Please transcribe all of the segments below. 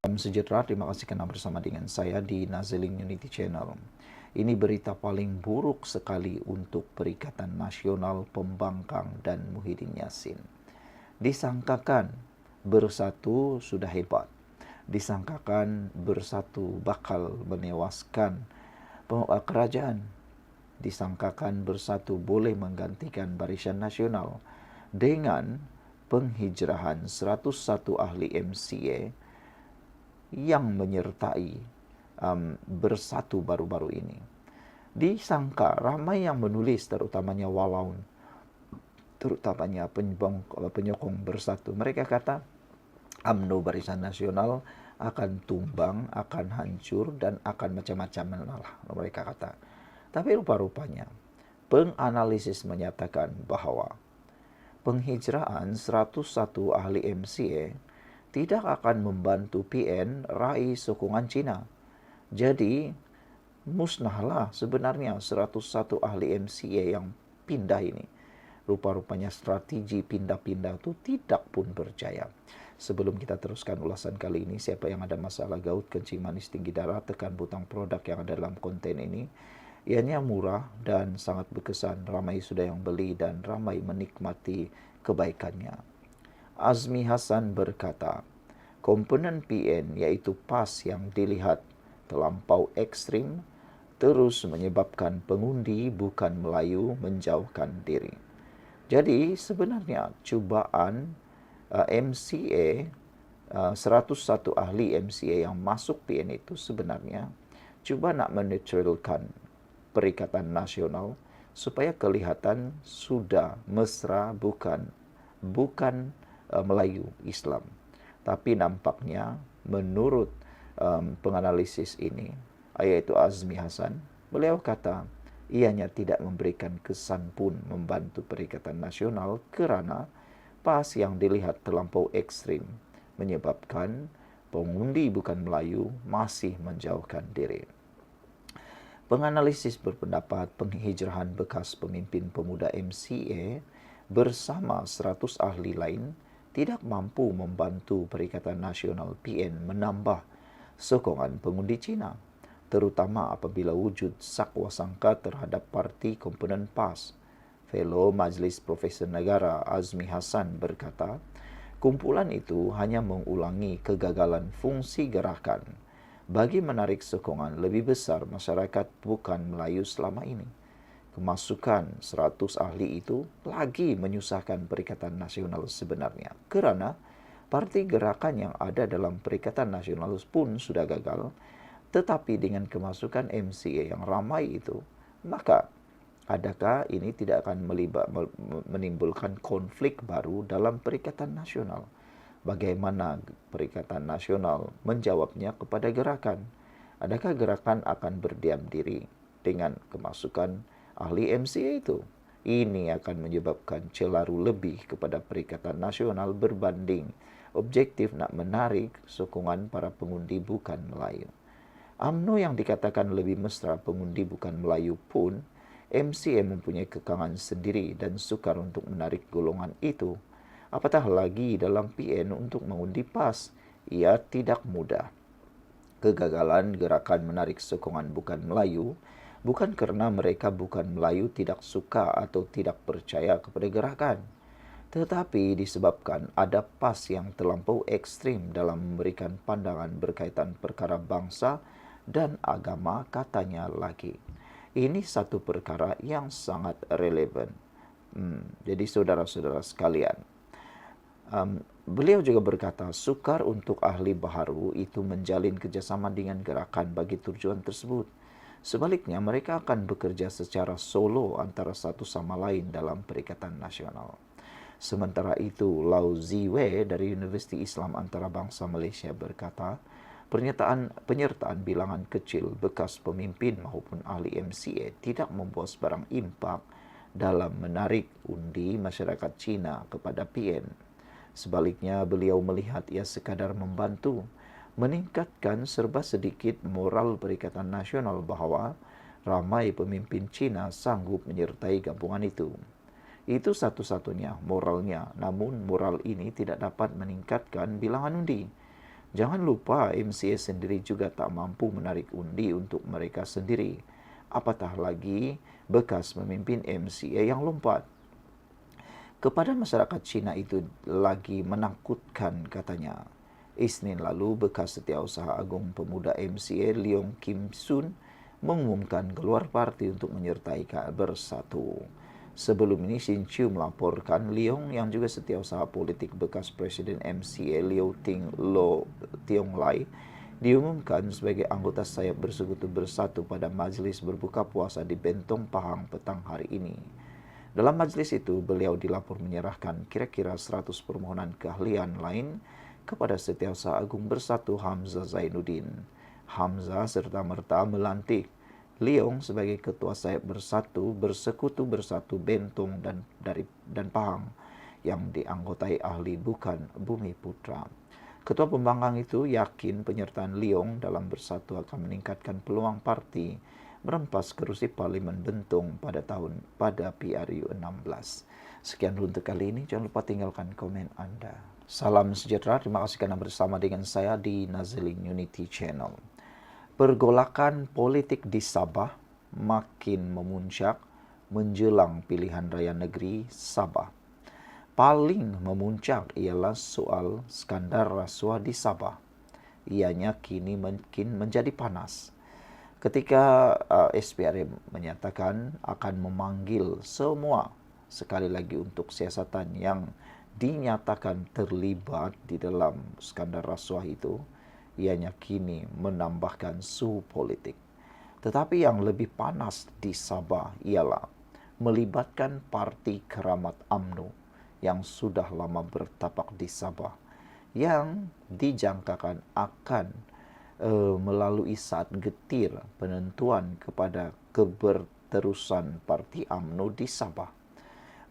Salam sejahtera, terima kasih karena bersama dengan saya di Nazaling Unity Channel. Ini berita paling buruk sekali untuk Perikatan Nasional Pembangkang dan Muhyiddin Yassin. Disangkakan bersatu sudah hebat. Disangkakan bersatu bakal menewaskan kerajaan. Disangkakan bersatu boleh menggantikan Barisan Nasional dengan penghijrahan 101 ahli MCA yang menyertai bersatu baru-baru ini. Disangka ramai yang menulis, terutamanya Walaun, terutamanya penyokong bersatu. Mereka kata UMNO Barisan Nasional akan tumbang, akan hancur, dan akan macam-macam lah mereka kata. Tapi rupa-rupanya penganalisis menyatakan bahwa penghijraan 101 ahli MCA tidak akan membantu PN raih sokongan Cina. Jadi, musnahlah sebenarnya 101 ahli MCA yang pindah ini. Rupa-rupanya strategi pindah-pindah itu tidak pun berjaya. Sebelum kita teruskan ulasan kali ini, siapa yang ada masalah gout, kencing manis, tinggi darah, tekan butang produk yang ada dalam konten ini. Ianya murah dan sangat berkesan. Ramai sudah yang beli dan ramai menikmati kebaikannya. Azmi Hasan berkata, komponen PN yaitu PAS yang dilihat terlampau ekstrim terus menyebabkan pengundi bukan Melayu menjauhkan diri. Jadi sebenarnya cubaan MCA 101 ahli MCA yang masuk PN itu sebenarnya cuba nak menetralkan Perikatan Nasional supaya kelihatan sudah mesra, bukan Melayu Islam. Tapi nampaknya menurut penganalisis ini, yaitu Azmi Hasan, beliau kata ianya tidak memberikan kesan pun membantu Perikatan Nasional kerana PAS yang dilihat terlampau ekstrim menyebabkan pengundi bukan Melayu masih menjauhkan diri. Penganalisis berpendapat penghijrahan bekas pemimpin pemuda MCA bersama 100 ahli lain tidak mampu membantu Perikatan Nasional PN menambah sokongan pengundi Cina, terutama apabila wujud sakwa sangka terhadap parti komponen PAS. Fellow Majlis Profesor Negara Azmi Hasan berkata, kumpulan itu hanya mengulangi kegagalan fungsi gerakan bagi menarik sokongan lebih besar masyarakat bukan Melayu selama ini. Kemasukan 100 ahli itu lagi menyusahkan Perikatan Nasional sebenarnya, kerana parti gerakan yang ada dalam Perikatan Nasional pun sudah gagal, tetapi dengan kemasukan MCA yang ramai itu, maka adakah ini tidak akan menimbulkan konflik baru dalam Perikatan Nasional? Bagaimana Perikatan Nasional menjawabnya kepada gerakan? Adakah gerakan akan berdiam diri dengan kemasukan ahli MCA itu? Ini akan menyebabkan celaru lebih kepada Perikatan Nasional berbanding objektif nak menarik sokongan para pengundi bukan Melayu. UMNO yang dikatakan lebih mesra pengundi bukan Melayu pun, MCA mempunyai kekangan sendiri dan sukar untuk menarik golongan itu. Apatah lagi dalam PN untuk mengundi PAS, ia tidak mudah. Kegagalan gerakan menarik sokongan bukan Melayu bukan kerana mereka bukan Melayu tidak suka atau tidak percaya kepada gerakan, tetapi disebabkan ada PAS yang terlampau ekstrim dalam memberikan pandangan berkaitan perkara bangsa dan agama, katanya lagi. Ini satu perkara yang sangat relevan. Jadi saudara-saudara sekalian, beliau juga berkata sukar untuk ahli baharu itu menjalin kerjasama dengan gerakan bagi tujuan tersebut. Sebaliknya, mereka akan bekerja secara solo antara satu sama lain dalam Perikatan Nasional. Sementara itu, Lau Ziwei dari Universiti Islam Antarabangsa Malaysia berkata, penyertaan bilangan kecil bekas pemimpin maupun ahli MCA tidak membawa sebarang impak dalam menarik undi masyarakat Cina kepada PN. Sebaliknya, beliau melihat ia sekadar membantu meningkatkan serba sedikit moral Perikatan Nasional bahawa ramai pemimpin Cina sanggup menyertai gabungan itu. Itu satu-satunya moralnya, namun moral ini tidak dapat meningkatkan bilangan undi. Jangan lupa MCA sendiri juga tak mampu menarik undi untuk mereka sendiri. Apatah lagi bekas pemimpin MCA yang lompat. Kepada masyarakat Cina itu lagi menakutkan katanya. Isnin lalu bekas Setiausaha Agung Pemuda MCA Leong Kim Sun mengumumkan keluar parti untuk menyertai Bersatu. Sebelum ini Sin Chiu melaporkan Leong yang juga setiausaha politik bekas Presiden MCA Liu Ting Lo Tiong Lai diumumkan sebagai anggota sayap Bersekutu Bersatu pada majlis berbuka puasa di Bentong Pahang petang hari ini. Dalam majlis itu, beliau dilapor menyerahkan kira-kira 100 permohonan keahlian lain kepada Setiausaha Agung Bersatu Hamzah Zainuddin. Hamzah serta-merta melantik Leong sebagai Ketua Sayap Bersatu Bersekutu Bersatu Bentong dan Pahang yang dianggotai ahli bukan Bumi Putra. Ketua pembangkang itu yakin penyertaan Leong dalam Bersatu akan meningkatkan peluang parti merempas kerusi Parlimen Bentong pada PRU 16. Sekian dulu untuk kali ini. Jangan lupa tinggalkan komen Anda. Salam sejahtera. Terima kasih karena bersama dengan saya di Nazilin Unity Channel. Pergolakan politik di Sabah makin memuncak menjelang pilihan raya negeri Sabah. Paling memuncak ialah soal skandal rasuah di Sabah. Ianya kini makin menjadi panas. Ketika SPRM menyatakan akan memanggil semua sekali lagi untuk siasatan yang dinyatakan terlibat di dalam skandal rasuah itu, ianya kini menambahkan suhu politik. Tetapi yang lebih panas di Sabah ialah melibatkan Parti Keramat UMNO yang sudah lama bertapak di Sabah, yang dijangkakan akan melalui saat getir penentuan kepada keberterusan Parti UMNO di Sabah.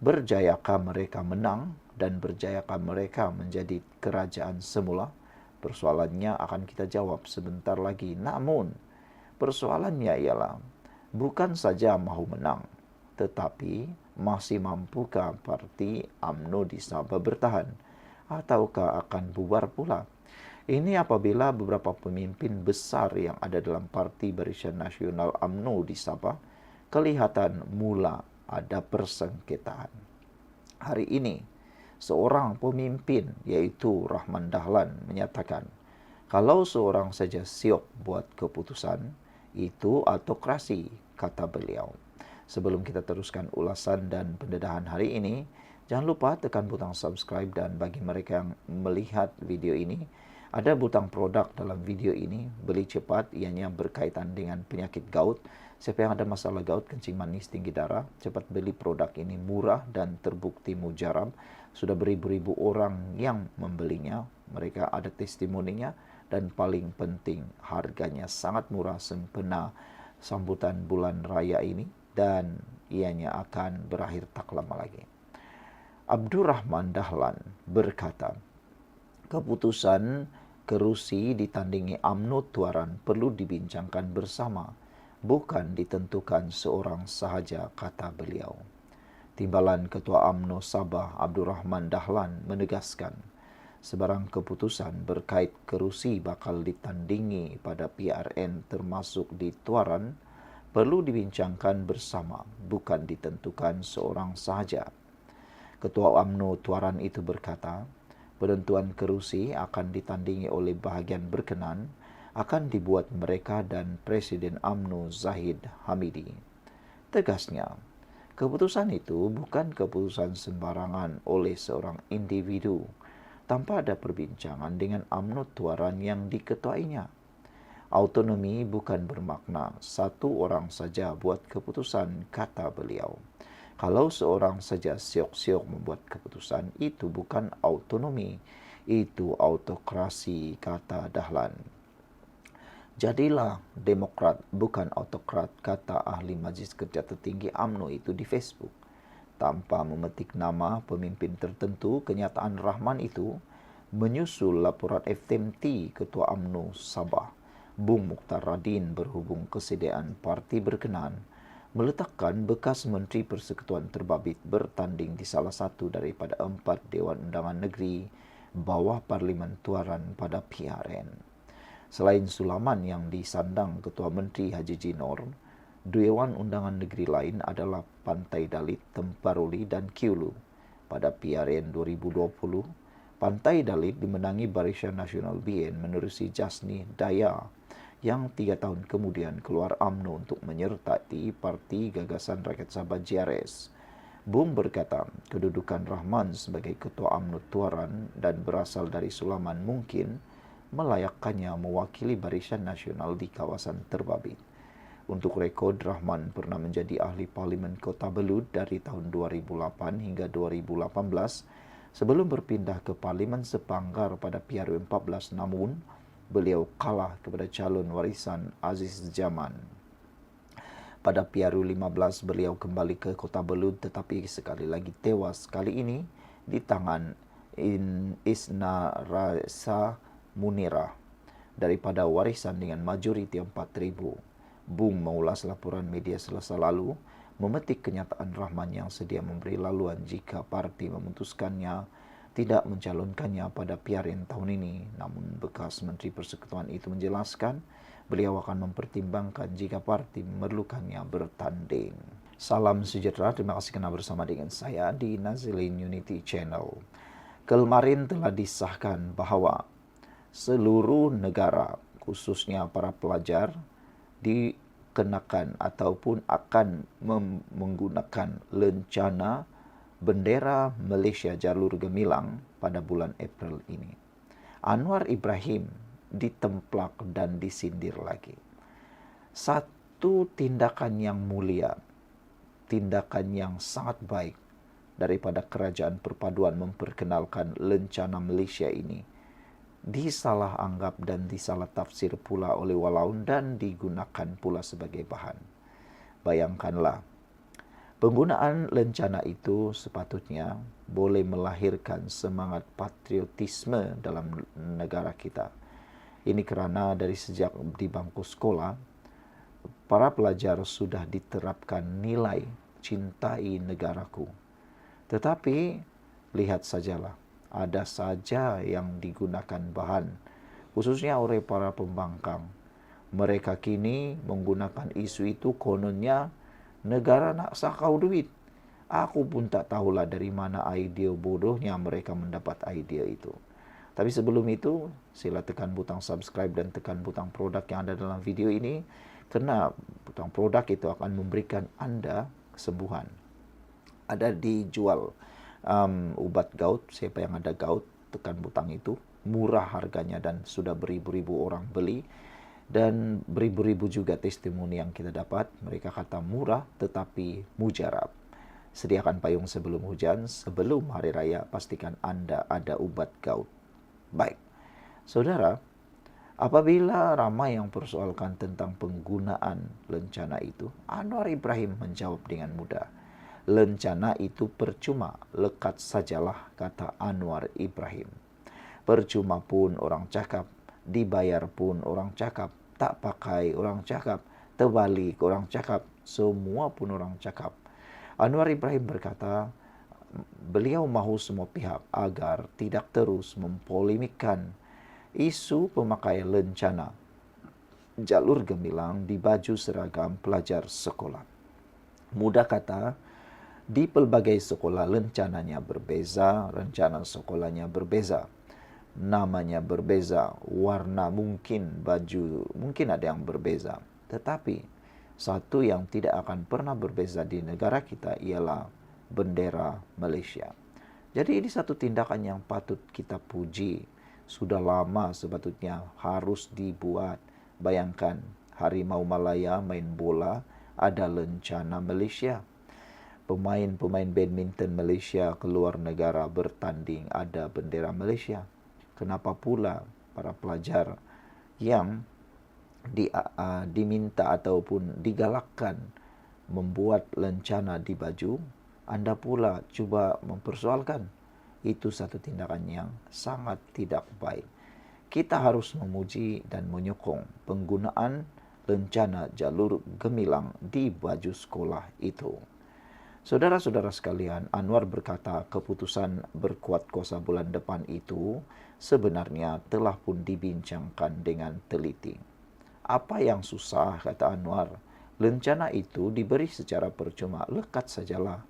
Berjayakah mereka menang dan berjayakah mereka menjadi kerajaan semula? Persoalannya akan kita jawab sebentar lagi. Namun, persoalannya ialah bukan saja mahu menang, tetapi masih mampukah Parti UMNO di Sabah bertahan? Ataukah akan bubar pula? Ini apabila beberapa pemimpin besar yang ada dalam Parti Barisan Nasional UMNO di Sabah kelihatan mula ada persengketaan. Hari ini, seorang pemimpin yaitu Rahman Dahlan menyatakan, kalau seorang saja siok buat keputusan, itu autokrasi, kata beliau. Sebelum kita teruskan ulasan dan pendedahan hari ini, jangan lupa tekan butang subscribe, dan bagi mereka yang melihat video ini, ada butang produk dalam video ini, beli cepat, ianya berkaitan dengan penyakit gout. Siapa yang ada masalah gout, kencing manis, tinggi darah, cepat beli produk ini, murah dan terbukti mujarab. Sudah beribu-ribu orang yang membelinya, mereka ada testimoninya, dan paling penting harganya sangat murah sempena sambutan bulan raya ini, dan ianya akan berakhir tak lama lagi. Abdurrahman Dahlan berkata, keputusan kerusi ditandingi UMNO Tuaran perlu dibincangkan bersama, bukan ditentukan seorang sahaja, kata beliau. Timbalan Ketua UMNO Sabah Abdurrahman Dahlan menegaskan, sebarang keputusan berkait kerusi bakal ditandingi pada PRN termasuk di Tuaran perlu dibincangkan bersama, bukan ditentukan seorang sahaja. Ketua UMNO Tuaran itu berkata, penentuan kerusi akan ditandingi oleh bahagian berkenan, akan dibuat mereka dan Presiden UMNO Zahid Hamidi. Tegasnya, keputusan itu bukan keputusan sembarangan oleh seorang individu, tanpa ada perbincangan dengan UMNO Tuaran yang diketuainya. Autonomi bukan bermakna satu orang saja buat keputusan, kata beliau. Kalau seorang saja siok-siok membuat keputusan, itu bukan autonomi, itu autokrasi, kata Dahlan. Jadilah demokrat, bukan autokrat, kata ahli Majlis Kerja Tertinggi UMNO itu di Facebook. Tanpa memetik nama pemimpin tertentu, kenyataan Rahman itu menyusul laporan FTMT Ketua UMNO Sabah, Bung Mukhtar Radin, berhubung kesediaan parti berkenan meletakkan bekas Menteri Persekutuan terbabit bertanding di salah satu daripada 4 Dewan Undangan Negeri bawah Parlimen Tuaran pada PRN. Selain Sulaman yang disandang Ketua Menteri Haji Jinor, Dewan Undangan Negeri lain adalah Pantai Dalit, Temparoli dan Kiulu. Pada PRN 2020, Pantai Dalit dimenangi Barisan Nasional BN menerusi Jasni Daya yang 3 tahun kemudian keluar UMNO untuk menyertai Parti Gagasan Rakyat Sabah JRS. Bung berkata, kedudukan Rahman sebagai Ketua UMNO Tuaran dan berasal dari Sulaman mungkin melayakkannya mewakili Barisan Nasional di kawasan terbabit. Untuk rekod, Rahman pernah menjadi ahli Parlimen Kota Belud dari tahun 2008 hingga 2018 sebelum berpindah ke Parlimen Sepanggar pada PRU 14, namun beliau kalah kepada calon warisan Aziz Zaman. Pada PRU 15 beliau kembali ke Kota Belud tetapi sekali lagi tewas, kali ini di tangan Isna Rasa Munirah daripada warisan dengan majoriti 4,000. Bung mengulas laporan media Selasa lalu, memetik kenyataan Rahman yang sedia memberi laluan jika parti memutuskannya tidak mencalonkannya pada PRN tahun ini. Namun bekas Menteri Persekutuan itu menjelaskan beliau akan mempertimbangkan jika parti memerlukannya bertanding. Salam sejahtera, terima kasih kerana bersama dengan saya di Nazilin Unity Channel. Kemarin telah disahkan bahawa seluruh negara, khususnya para pelajar, dikenakan ataupun akan menggunakan lencana bendera Malaysia jalur gemilang pada bulan April ini. Anwar Ibrahim ditemplak dan disindir lagi. Satu tindakan yang mulia, tindakan yang sangat baik daripada Kerajaan Perpaduan memperkenalkan lencana Malaysia ini disalah anggap dan disalah tafsir pula oleh Walaun dan digunakan pula sebagai bahan. Bayangkanlah, penggunaan lencana itu sepatutnya boleh melahirkan semangat patriotisme dalam negara kita. Ini kerana dari sejak di bangku sekolah, para pelajar sudah diterapkan nilai cintai negaraku. Tetapi, lihat sajalah, ada saja yang digunakan bahan, khususnya oleh para pembangkang. Mereka kini menggunakan isu itu kononnya negara nak sakau duit. Aku pun tak tahulah dari mana idea bodohnya mereka mendapat idea itu. Tapi sebelum itu, sila tekan butang subscribe dan tekan butang produk yang ada dalam video ini, kerana butang produk itu akan memberikan anda kesembuhan. Ada dijual ubat gout, siapa yang ada gout, tekan butang itu, murah harganya dan sudah beribu-ribu orang beli. Dan beribu-ribu juga testimoni yang kita dapat, mereka kata murah tetapi mujarab. Sediakan payung sebelum hujan, sebelum hari raya, pastikan anda ada ubat gout. Baik, saudara, apabila ramai yang persoalkan tentang penggunaan lencana itu, Anwar Ibrahim menjawab dengan mudah. Lencana itu percuma, lekat sajalah, kata Anwar Ibrahim. Percuma pun orang cakap, dibayar pun orang cakap, tak pakai orang cakap, terbalik orang cakap, semua pun orang cakap. Anwar Ibrahim berkata, beliau mahu semua pihak agar tidak terus mempolemikkan isu pemakaian lencana jalur gemilang di baju seragam pelajar sekolah. Mudah kata, di pelbagai sekolah lencananya berbeza, rencana sekolahnya berbeza, namanya berbeza, warna mungkin, baju mungkin ada yang berbeza. Tetapi satu yang tidak akan pernah berbeza di negara kita ialah bendera Malaysia. Jadi ini satu tindakan yang patut kita puji. Sudah lama sebetulnya harus dibuat. Bayangkan, Harimau Malaya main bola, ada lencana Malaysia. Pemain-pemain badminton Malaysia keluar negara bertanding, ada bendera Malaysia. Kenapa pula para pelajar yang diminta ataupun digalakkan membuat lencana di baju, anda pula cuba mempersoalkan? Itu satu tindakan yang sangat tidak baik. Kita harus memuji dan menyokong penggunaan lencana jalur gemilang di baju sekolah itu. Saudara-saudara sekalian, Anwar berkata keputusan berkuat kuasa bulan depan itu sebenarnya telah pun dibincangkan dengan teliti. Apa yang susah, kata Anwar, rencana itu diberi secara percuma, lekat sajalah.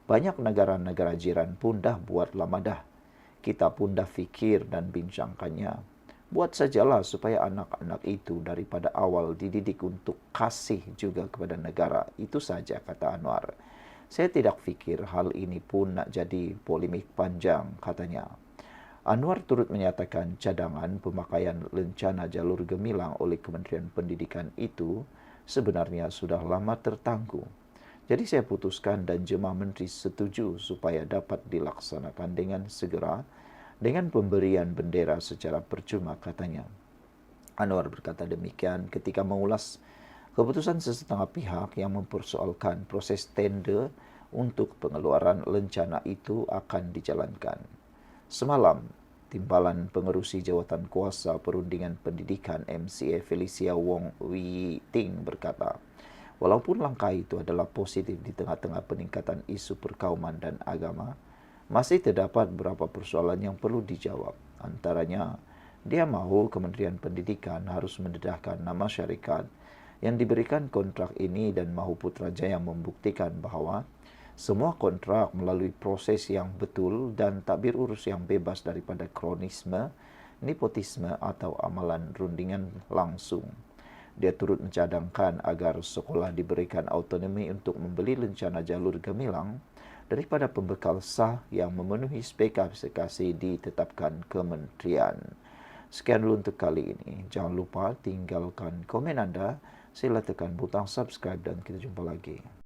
Banyak negara-negara jiran pun dah buat lama dah. Kita pun dah fikir dan bincangkannya. Buat sajalah supaya anak-anak itu daripada awal dididik untuk kasih juga kepada negara. Itu saja, kata Anwar. Saya tidak fikir hal ini pun nak jadi polemik panjang, katanya. Anwar turut menyatakan cadangan pemakaian rencana jalur gemilang oleh Kementerian Pendidikan itu sebenarnya sudah lama tertangguh. Jadi saya putuskan dan Jemaah Menteri setuju supaya dapat dilaksanakan dengan segera dengan pemberian bendera secara percuma, katanya. Anwar berkata demikian ketika mengulas keputusan sesetengah pihak yang mempersoalkan proses tender untuk pengeluaran rencana itu akan dijalankan. Semalam, Timbalan Pengerusi Jawatan Kuasa Perundingan Pendidikan MCA Felicia Wong Wee Ting berkata, walaupun langkah itu adalah positif di tengah-tengah peningkatan isu perkauman dan agama, masih terdapat beberapa persoalan yang perlu dijawab. Antaranya, dia mahu Kementerian Pendidikan harus mendedahkan nama syarikat yang diberikan kontrak ini dan mahu Putrajaya membuktikan bahawa semua kontrak melalui proses yang betul dan takbir urus yang bebas daripada kronisme, nepotisme atau amalan rundingan langsung. Dia turut mencadangkan agar sekolah diberikan autonomi untuk membeli rencana jalur gemilang daripada pembekal sah yang memenuhi spesifikasi ditetapkan kementerian. Sekian dulu untuk kali ini. Jangan lupa tinggalkan komen anda, sila tekan butang subscribe dan kita jumpa lagi.